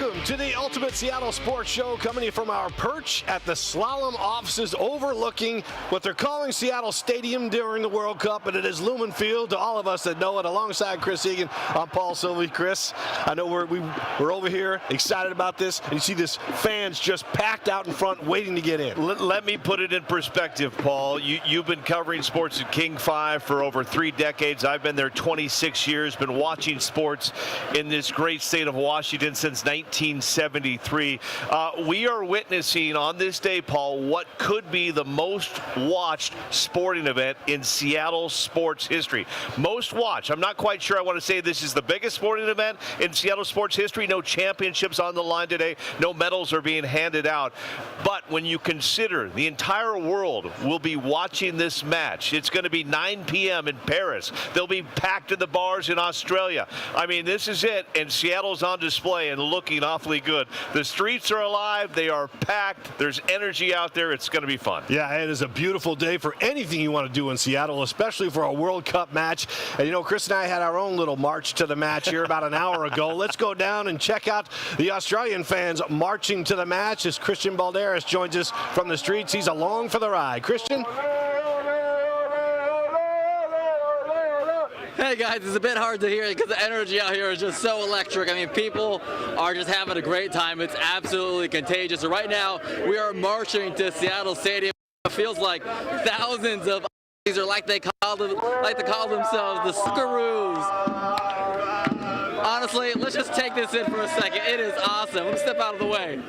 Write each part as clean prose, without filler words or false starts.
Welcome to the Ultimate Seattle Sports Show, coming to you from our perch at the Slalom offices overlooking what they're calling Seattle Stadium during the World Cup, and it is Lumen Field to all of us that know it. Alongside Chris Egan, I'm Paul Sylvie. Chris, I know we're over here excited about this, and you see this fans just packed out in front waiting to get in. Let me put it in perspective, Paul. You've been covering sports at King 5 for over 3 decades. I've been there 26 years, been watching sports in this great state of Washington since 1973. We are witnessing on this day, Paul, what could be the most watched sporting event in Seattle sports history. Most watched. I'm not quite sure I want to say this is the biggest sporting event in Seattle sports history. No championships on the line today. No medals are being handed out. But when you consider the entire world will be watching this match, it's going to be 9 p.m. in Paris. They'll be packed in the bars in Australia. I mean, this is it, and Seattle's on display and looking awfully good. The streets are alive. They are packed. There's energy out there. It's going to be fun. Yeah, it is a beautiful day for anything you want to do in Seattle, especially for a World Cup match. And, you know, Chris and I had our own little march to the match here about an hour ago. Let's go down and check out the Australian fans marching to the match as Christian Balderas joins us from the streets. He's along for the ride. Christian? Hey guys, it's a bit hard to hear because the energy out here is just so electric. I mean, people are just having a great time. It's absolutely contagious. So right now, we are marching to Seattle Stadium. It feels like thousands of Aussies, or like to call themselves the Socceroos. Honestly, let's just take this in for a second. It is awesome. Let me step out of the way.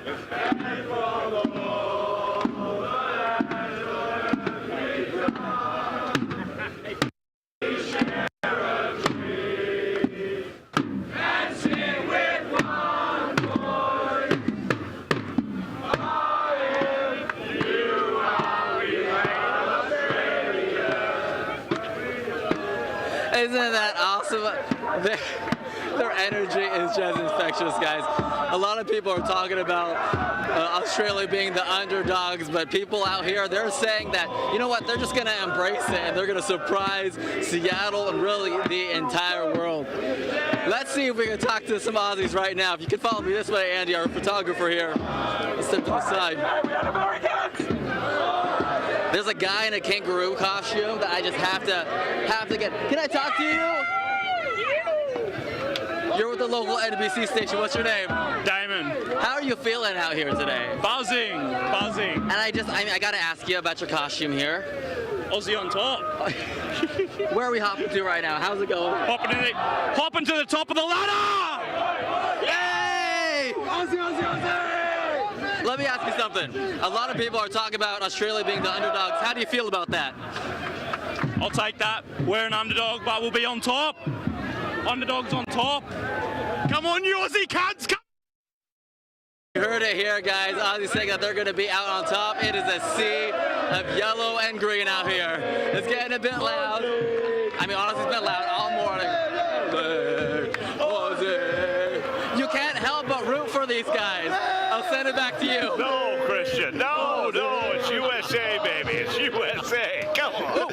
Isn't that awesome? Their energy is just infectious, guys. A lot of people are talking about Australia being the underdogs, but people out here, they're saying that, you know what, they're just going to embrace it, and they're going to surprise Seattle and really the entire world. Let's see if we can talk to some Aussies right now. If you can follow me this way, Andy, our photographer here. Let's step to the side. There's a guy in a kangaroo costume that I just have to get. Can I talk to you? You're with the local NBC station. What's your name? Damon. How are you feeling out here today? Buzzing. And I gotta ask you about your costume here. Aussie on top. Where are we hopping to right now? How's it going? Hopping to the top of the ladder! Yay! Aussie! Let me ask you something. A lot of people are talking about Australia being the underdogs. How do you feel about that? I'll take that. We're an underdog, but we'll be on top. Underdogs on top. Come on, you Aussie cats! Come. You heard it here, guys. Aussies saying that they're going to be out on top. It is a sea of yellow and green out here. It's getting a bit loud. I mean, honestly, it's been loud all morning. You can't help but root for these guys. I'll send it back to you. No, Christian. No, it's USA, baby. It's USA. Come on.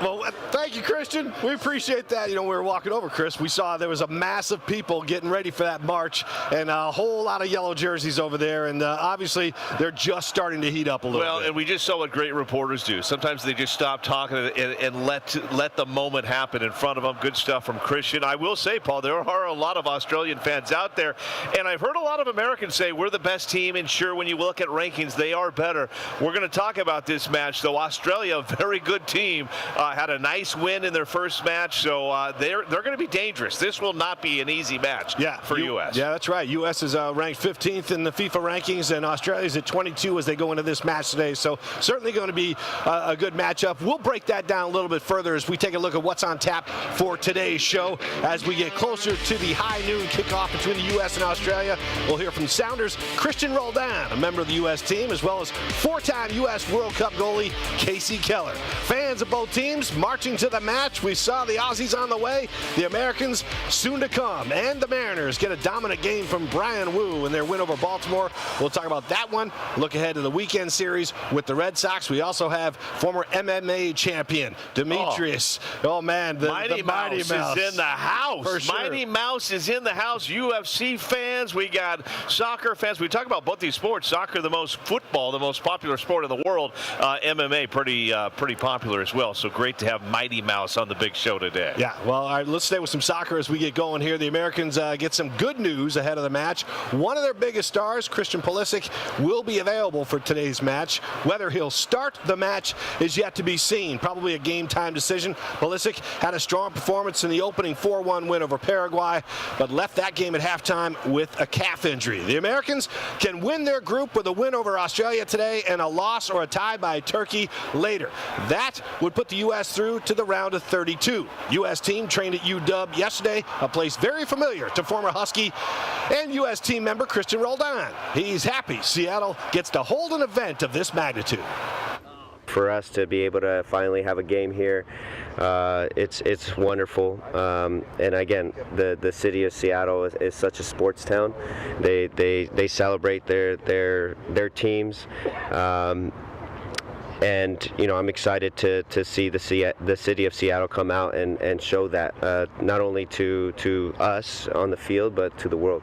Well, thank you, Christian. We appreciate that. You know, we were walking over, Chris. We saw there was a mass of people getting ready for that march, and a whole lot of yellow jerseys over there. And obviously, they're just starting to heat up a little bit. Well, and we just saw what great reporters do. Sometimes they just stop talking and let the moment happen in front of them. Good stuff from Christian. I will say, Paul, there are a lot of Australian fans out there, and I've heard a lot of Americans say we're the best team, and sure, when you look at rankings, they are better. We're going to talk about this match, though. Australia, a very good team, had a nice win in their first match, so they're going to be dangerous. This will not be an easy match for U.S. Yeah, that's right. U.S. is ranked 15th in the FIFA rankings, and Australia's at 22 as they go into this match today, so certainly going to be a good matchup. We'll break that down a little bit further as we take a look at what's on tap for today's show. As we get closer to the high noon kickoff between the U.S. and Australia, we'll hear from Sounders' Christian Roldan, a member of the U.S. team, as well as 4-time U.S. World Cup goalie Kasey Keller. Fans of both teams teams marching to the match. We saw the Aussies on the way, the Americans soon to come, and the Mariners get a dominant game from Brian Wu in their win over Baltimore. We'll talk about that one. Look ahead to the weekend series with the Red Sox. We also have former MMA champion Demetrius. Oh man, the Mighty Mouse is in the house. For sure. Mighty Mouse is in the house. UFC fans, we got soccer fans. We talk about both these sports. Soccer, the most football, the most popular sport in the world. MMA, pretty popular as well. So great to have Mighty Mouse on the big show today. Yeah, well, all right, let's stay with some soccer as we get going here. The Americans get some good news ahead of the match. One of their biggest stars, Christian Pulisic, will be available for today's match. Whether he'll start the match is yet to be seen. Probably a game-time decision. Pulisic had a strong performance in the opening 4-1 win over Paraguay, but left that game at halftime with a calf injury. The Americans can win their group with a win over Australia today and a loss or a tie by Turkey later. That would put the U.S. through to the round of 32. U.S. team trained at UW yesterday, a place very familiar to former Husky and U.S. team member Christian Roldan. He's happy Seattle gets to hold an event of this magnitude. For us to be able to finally have a game here, it's wonderful. And again, the city of Seattle is such a sports town. They celebrate their teams. And I'm excited to see the city of Seattle come out and show that not only to us on the field but to the world.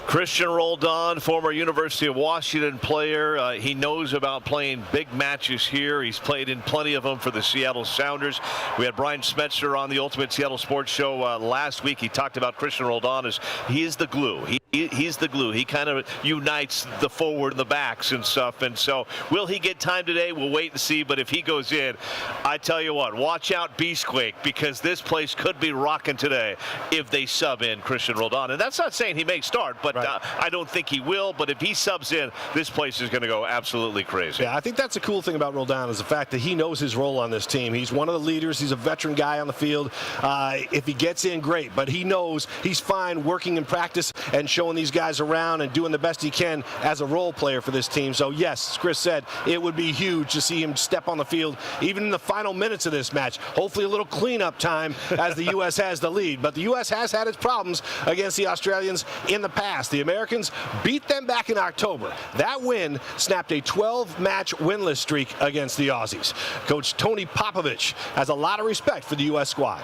Christian Roldan, former University of Washington player. He knows about playing big matches here. He's played in plenty of them for the Seattle Sounders. We had Brian Smetzer on the Ultimate Seattle Sports Show last week. He talked about Christian Roldan as he is the glue. He's the glue. He kind of unites the forward and the backs and stuff. And so will he get time today? We'll wait and see. But if he goes in, I tell you what, watch out Beastquake, because this place could be rocking today if they sub in Christian Roldan. And that's not saying he may start, but right. I don't think he will. But if he subs in, this place is going to go absolutely crazy. Yeah, I think that's the cool thing about Roldan is the fact that he knows his role on this team. He's one of the leaders. He's a veteran guy on the field. If he gets in, great. But he knows he's fine working in practice and showing these guys around and doing the best he can as a role player for this team. So yes, as Chris said, it would be huge to see him step on the field even in the final minutes of this match. Hopefully a little cleanup time as the U.S. has the lead. But the U.S. has had its problems against the Australians in the past. The Americans beat them back in October. That win snapped a 12-match winless streak against the Aussies. Coach Tony Popovich has a lot of respect for the U.S. squad.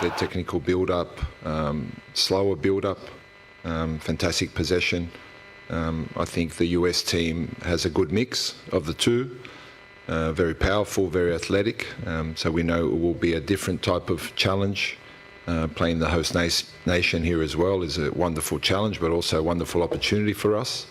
Their technical build-up, slower build-up, fantastic possession. I think the US team has a good mix of the two. Very powerful, very athletic. So we know it will be a different type of challenge. Playing the host nation here as well is a wonderful challenge, but also a wonderful opportunity for us.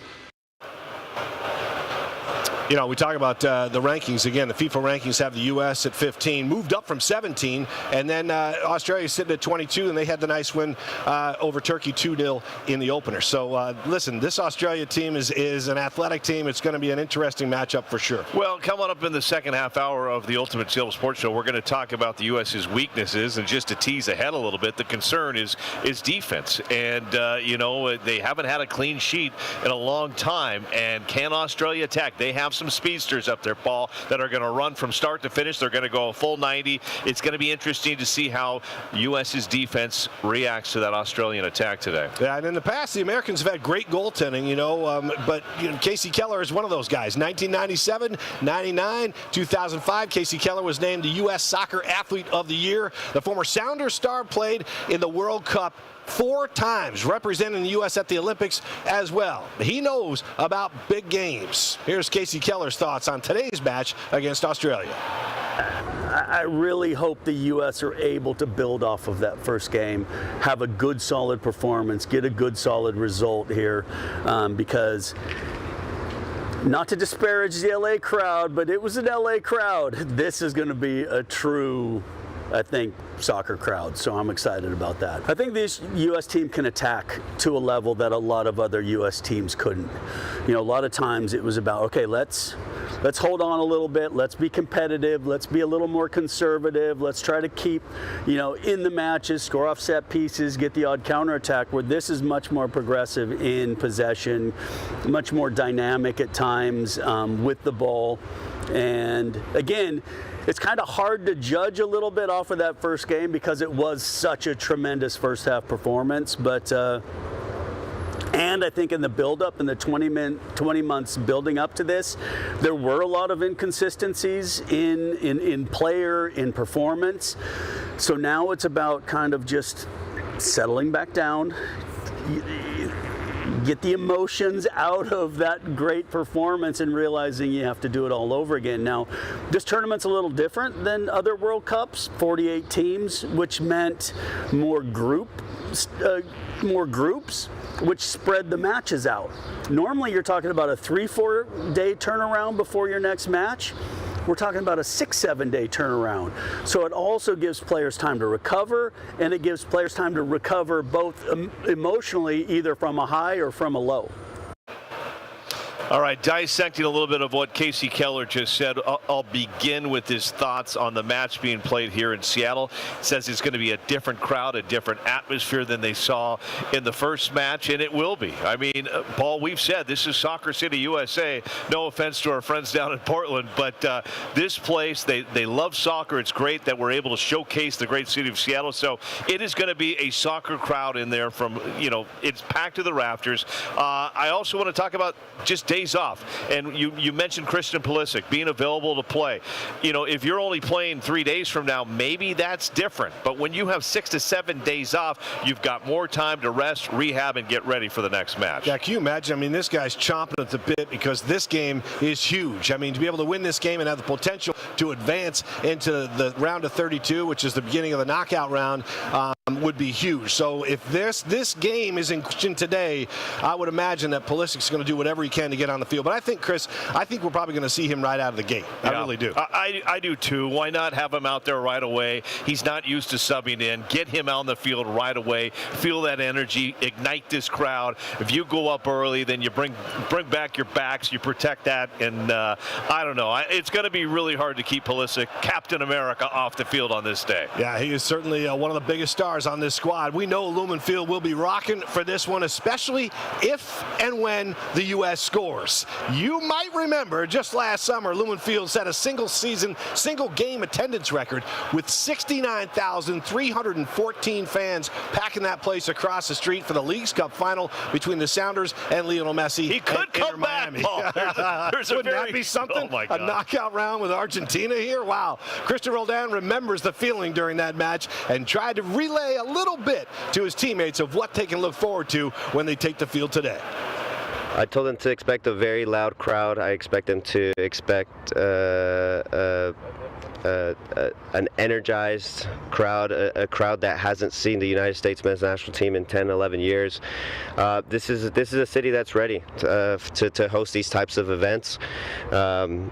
You know, we talk about the rankings again. The FIFA rankings have the U.S. at 15, moved up from 17, and then Australia sitting at 22, and they had the nice win over Turkey 2-0 in the opener. So listen, this Australia team is an athletic team. It's going to be an interesting matchup for sure. Well, coming up in the second half hour of the Ultimate Seattle Sports Show, we're going to talk about the U.S.'s weaknesses, and just to tease ahead a little bit, the concern is defense. And you know, they haven't had a clean sheet in a long time. And can Australia attack? They have some speedsters up there, Paul, that are going to run from start to finish. They're going to go a full 90. It's going to be interesting to see how U.S.'s defense reacts to that Australian attack today. Yeah, and in the past, the Americans have had great goaltending, you know, but you know, Kasey Keller is one of those guys. 1997, 99, 2005, Kasey Keller was named the U.S. Soccer Athlete of the Year. The former Sounders star played in the World Cup 4 times, representing the U.S. at the Olympics as well. He knows about big games. Here's Kasey Keller's thoughts on today's match against Australia. I really hope the U.S. are able to build off of that first game, have a good, solid performance, get a good, solid result here, because not to disparage the L.A. crowd, but it was an L.A. crowd. This is going to be a true, I think, soccer crowd, so I'm excited about that. I think this U.S. team can attack to a level that a lot of other U.S. teams couldn't. You know, a lot of times it was about, okay, let's let's hold on a little bit. Let's be competitive. Let's be a little more conservative. Let's try to keep, in the matches, score off set pieces, get the odd counterattack, where this is much more progressive in possession, much more dynamic at times with the ball. And again, it's kind of hard to judge a little bit off of that first game because it was such a tremendous first half performance. But and I think in the build-up, in the 20 months building up to this, there were a lot of inconsistencies in player, in performance. So now it's about kind of just settling back down, get the emotions out of that great performance and realizing you have to do it all over again. Now, this tournament's a little different than other World Cups, 48 teams, which meant more groups, which spread the matches out. Normally, you're talking about a 3-4 day turnaround before your next match. We're talking about a 6-7 day turnaround. So it also gives players time to recover, and it gives players time to recover both emotionally, either from a high or from a low. All right, dissecting a little bit of what Kasey Keller just said, I'll begin with his thoughts on the match being played here in Seattle. Says it's going to be a different crowd, a different atmosphere than they saw in the first match, and it will be. I mean, Paul, we've said this is Soccer City, USA. No offense to our friends down in Portland, but this place, they love soccer. It's great that we're able to showcase the great city of Seattle. So it is going to be a soccer crowd in there from, it's packed to the rafters. I also want to talk about just days off, and you mentioned Christian Pulisic being available to play. If you're only playing 3 days from now, maybe that's different, but when you have 6 to 7 days off, you've got more time to rest, rehab, and get ready for the next match. Yeah, can you imagine? I mean, this guy's chomping at the bit because this game is huge. I mean, to be able to win this game and have the potential to advance into the round of 32, which is the beginning of the knockout round, would be huge. So if this game is in question today, I would imagine that Pulisic's going to do whatever he can to get on the field. But I think, Chris, we're probably going to see him right out of the gate. I really do. I do too. Why not have him out there right away? He's not used to subbing in. Get him on the field right away. Feel that energy. Ignite this crowd. If you go up early, then you bring back your backs. You protect that. And I don't know. It's going to be really hard to keep Pulisic, Captain America, off the field on this day. Yeah, he is certainly one of the biggest stars on this squad. We know Lumen Field will be rocking for this one, especially if and when the U.S. scores. You might remember just last summer, Lumen Field set a single game attendance record with 69,314 fans packing that place across the street for the Leagues Cup final between the Sounders and Lionel Messi. He could come back, Paul. Wouldn't that be something? Oh my God. A knockout round with Argentina here? Wow. Christian Roldan remembers the feeling during that match and tried to relay a little bit to his teammates of what they can look forward to when they take the field today. I told them to expect a very loud crowd. I expect them to expect an energized crowd, a crowd that hasn't seen the United States men's national team in 10, 11 years. This is a city that's ready to host these types of events. From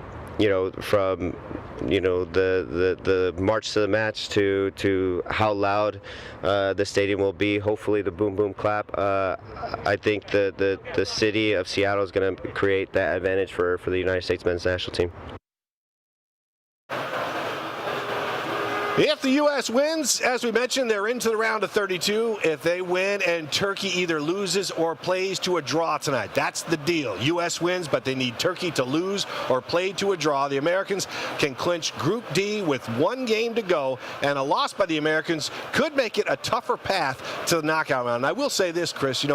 the march to the match to how loud the stadium will be. Hopefully the boom boom clap. I think the city of Seattle is going to create that advantage for the United States men's national team. If the U.S. wins, as we mentioned, they're into the round of 32. If they win and Turkey either loses or plays to a draw tonight, that's the deal. U.S. wins, but they need Turkey to lose or play to a draw. The Americans can clinch Group D with 1 game to go, and a loss by the Americans could make it a tougher path to the knockout round. And I will say this, Chris,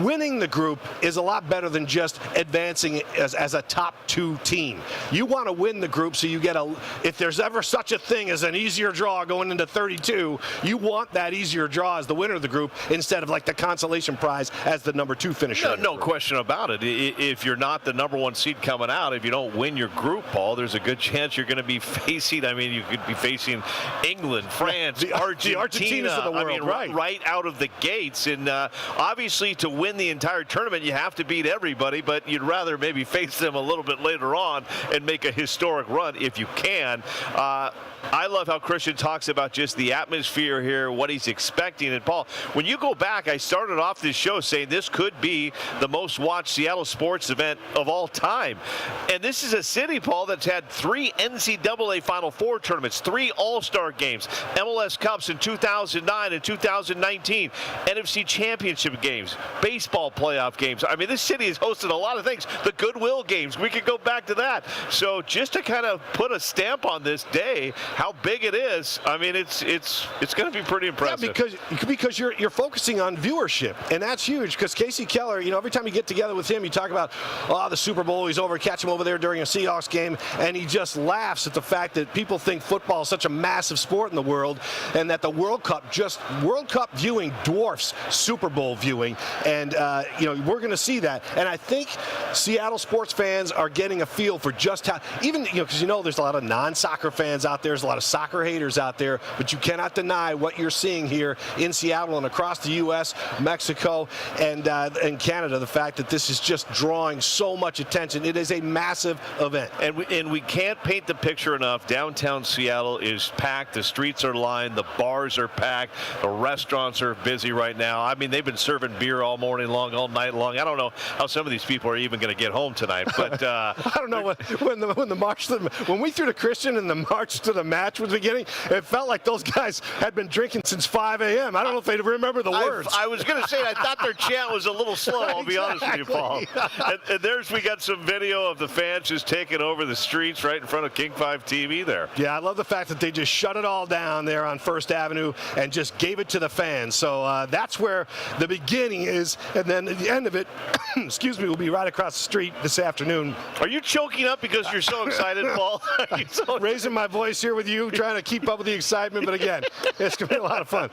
winning the group is a lot better than just advancing as a top 2 team. You want to win the group so you get if there's ever such a thing as an easier draw going into 32, you want that easier draw as the winner of the group instead of like the consolation prize as the number 2 finisher. No question about it. If you're not the number 1 seed coming out, if you don't win your group, Paul, there's a good chance you're going to be facing, you could be facing England, France, Argentina. The Argentinas of the world, right out of the gates. And obviously to win the entire tournament, you have to beat everybody, but you'd rather maybe face them a little bit later on and make a historic run if you can. I love how Christian talks about just the atmosphere here, what he's expecting. And Paul, when you go back, I started off this show saying this could be the most watched Seattle sports event of all time. And this is a city, Paul, that's had 3 NCAA Final Four tournaments, 3 All-Star games, MLS Cups in 2009 and 2019, NFC Championship games, baseball playoff games. I mean, this city has hosted a lot of things. The Goodwill games, we could go back to that. So just to kind of put a stamp on this day, how big it is, I mean, it's going to be pretty impressive. Yeah, because you're focusing on viewership, and that's huge. Because Kasey Keller, you know, every time you get together with him, you talk about, the Super Bowl. He's over, catch him over there during a Seahawks game, and he just laughs at the fact that people think football is such a massive sport in the world, and that the World Cup viewing dwarfs Super Bowl viewing, and we're going to see that. And I think Seattle sports fans are getting a feel for just how, even because there's a lot of non-soccer fans out there, there's a lot of soccer haters out there, but you cannot deny what you're seeing here in Seattle and across the U.S., Mexico, and Canada. The fact that this is just drawing so much attention. It is a massive event. And we can't paint the picture enough. Downtown Seattle is packed. The streets are lined. The bars are packed. The restaurants are busy right now. I mean, they've been serving beer all morning long, all night long. I don't know how some of these people are even going to get home tonight. But I don't know when we threw to Christian and the march to the match was beginning, it felt like those guys had been drinking since 5 a.m. I don't know if they remember the words. I was going to say, I thought their chant was a little slow, I'll be honest with you, Paul. And we got some video of the fans just taking over the streets right in front of King 5 TV there. Yeah, I love the fact that they just shut it all down there on First Avenue and just gave it to the fans. So that's where the beginning is, and then at the end of it, excuse me, will be right across the street this afternoon. Are you choking up because you're so excited, Paul? Raising my voice here with you, trying to keep up with the excitement, but again, it's going to be a lot of fun.